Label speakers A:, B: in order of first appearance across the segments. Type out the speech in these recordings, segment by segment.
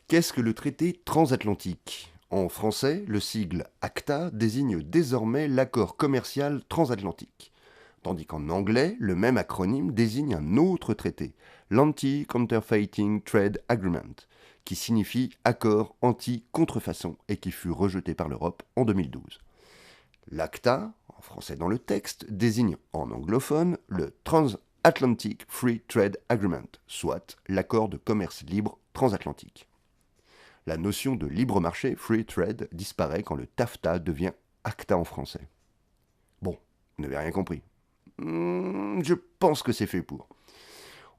A: Qu'est-ce que le traité transatlantique? En français, le sigle ACTA désigne désormais l'accord commercial transatlantique, tandis qu'en anglais, le même acronyme désigne un autre traité, l'Anti-Counterfeiting Trade Agreement, qui signifie accord anti-contrefaçon et qui fut rejeté par l'Europe en 2012. L'ACTA, en français dans le texte, désigne en anglophone le Transatlantic Free Trade Agreement, soit l'accord de commerce libre transatlantique. La notion de libre marché, free trade, disparaît quand le TAFTA devient ACTA en français. Bon, vous n'avez rien compris. Je pense que c'est fait pour.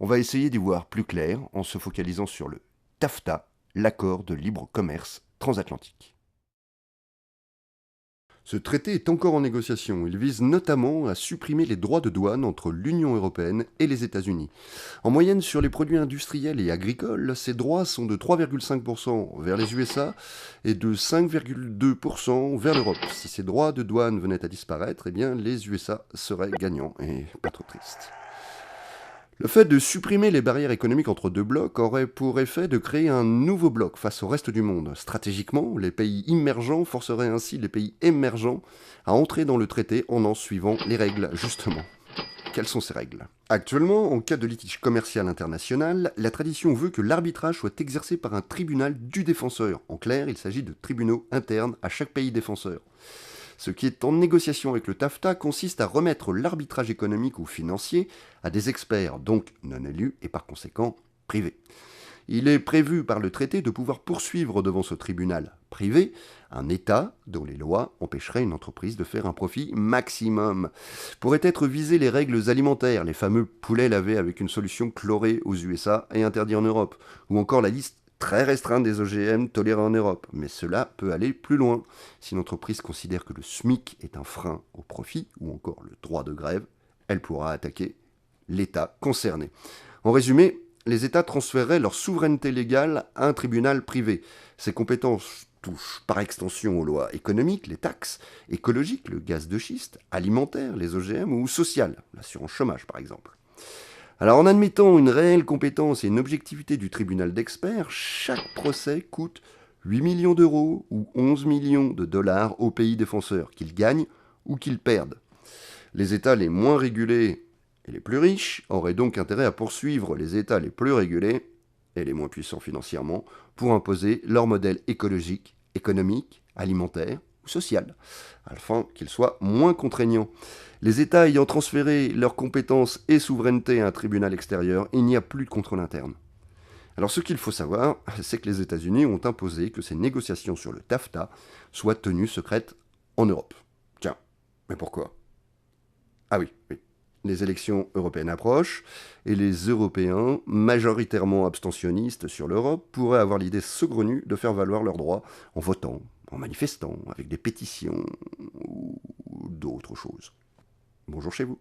A: On va essayer d'y voir plus clair en se focalisant sur le TAFTA, l'accord de libre commerce transatlantique. Ce traité est encore en négociation. Il vise notamment à supprimer les droits de douane entre l'Union européenne et les États-Unis. En moyenne, sur les produits industriels et agricoles, ces droits sont de 3,5% vers les USA et de 5,2% vers l'Europe. Si ces droits de douane venaient à disparaître, eh bien, les USA seraient gagnants et pas trop tristes. Le fait de supprimer les barrières économiques entre deux blocs aurait pour effet de créer un nouveau bloc face au reste du monde. Stratégiquement, les pays immergents forceraient ainsi les pays émergents à entrer dans le traité en suivant les règles, justement. Quelles sont ces règles? Actuellement, en cas de litige commercial international, la tradition veut que l'arbitrage soit exercé par un tribunal du défenseur. En clair, il s'agit de tribunaux internes à chaque pays défenseur. Ce qui est en négociation avec le TAFTA consiste à remettre l'arbitrage économique ou financier à des experts, donc non élus et par conséquent privés. Il est prévu par le traité de pouvoir poursuivre devant ce tribunal privé un État dont les lois empêcheraient une entreprise de faire un profit maximum. Pourraient être visées les règles alimentaires, les fameux poulets lavés avec une solution chlorée aux USA et interdits en Europe, ou encore la liste très restreinte des OGM tolérés en Europe. Mais cela peut aller plus loin. Si une entreprise considère que le SMIC est un frein au profit, ou encore le droit de grève, elle pourra attaquer l'État concerné. En résumé, les États transféreraient leur souveraineté légale à un tribunal privé. Ces compétences touchent par extension aux lois économiques, les taxes, écologiques, le gaz de schiste, alimentaires, les OGM, ou sociales, l'assurance chômage par exemple. Alors en admettant une réelle compétence et une objectivité du tribunal d'experts, chaque procès coûte 8 millions d'euros ou 11 millions de dollars aux pays défenseurs, qu'ils gagnent ou qu'ils perdent. Les États les moins régulés et les plus riches auraient donc intérêt à poursuivre les États les plus régulés et les moins puissants financièrement pour imposer leur modèle écologique, économique, alimentaire ou social, afin qu'il soit moins contraignant. Les États ayant transféré leurs compétences et souveraineté à un tribunal extérieur, il n'y a plus de contrôle interne. Alors ce qu'il faut savoir, c'est que les États-Unis ont imposé que ces négociations sur le TAFTA soient tenues secrètes en Europe. Tiens, mais pourquoi? Ah oui. Les élections européennes approchent et les Européens, majoritairement abstentionnistes sur l'Europe, pourraient avoir l'idée saugrenue de faire valoir leurs droits en votant, en manifestant, avec des pétitions ou d'autres choses. Bonjour chez vous.